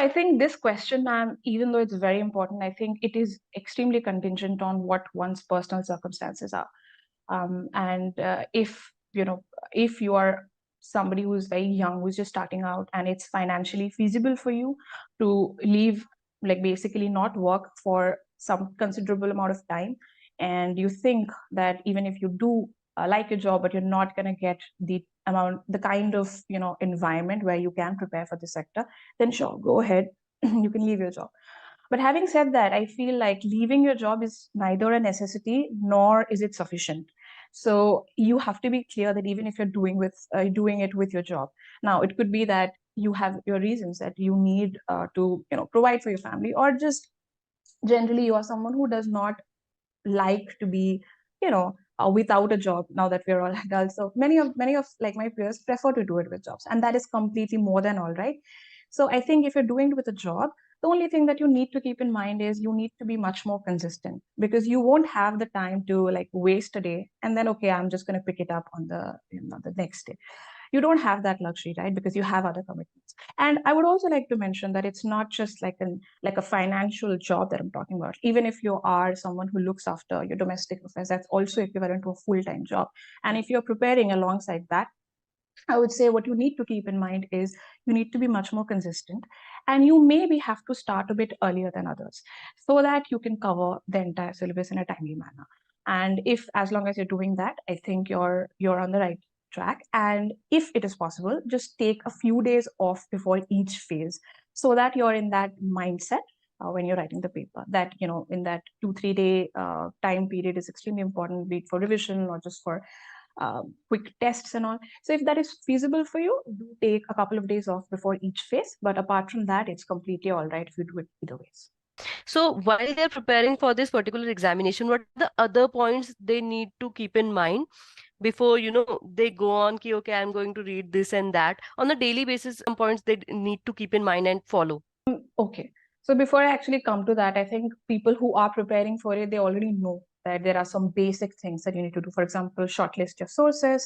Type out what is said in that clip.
I think this question, ma'am, even though it's very important, I think it is extremely contingent on what one's personal circumstances are. And if you are somebody who's very young, who's just starting out, and it's financially feasible for you to leave, like basically not work for some considerable amount of time, and you think that even if you do like your job, but you're not going to get the kind of environment where you can prepare for the sector, then sure, go ahead. You can leave your job. But having said that, I feel like leaving your job is neither a necessity nor is it sufficient. So you have to be clear that even if you're doing it with your job, now it could be that you have your reasons that you need to provide for your family, or just generally you are someone who does not like to be without a job. Now that we're all adults, so many of like my peers prefer to do it with jobs, and that is completely more than all right. So I think if you're doing it with a job, the only thing that you need to keep in mind is you need to be much more consistent, because you won't have the time to like waste a day and then, okay, I'm just going to pick it up on the next day. You don't have that luxury, right? Because you have other commitments. And I would also like to mention that it's not just like a financial job that I'm talking about. Even if you are someone who looks after your domestic affairs, that's also equivalent to a full-time job. And if you're preparing alongside that, I would say what you need to keep in mind is you need to be much more consistent, and you maybe have to start a bit earlier than others so that you can cover the entire syllabus in a timely manner. And if, as long as you're doing that, I think you're on the right track. And if it is possible, just take a few days off before each phase so that you're in that mindset when you're writing the paper, that in that 2-3 day time period is extremely important, be it for revision or just for quick tests and all. So if that is feasible for you, do take a couple of days off before each phase. But apart from that, it's completely all right if you do it either ways. So while they're preparing for this particular examination, what are the other points they need to keep in mind before, they go on, ki, okay, I'm going to read this and that. On a daily basis, some points they need to keep in mind and follow. Okay. So before I actually come to that, I think people who are preparing for it, they already know that there are some basic things that you need to do. For example, shortlist your sources,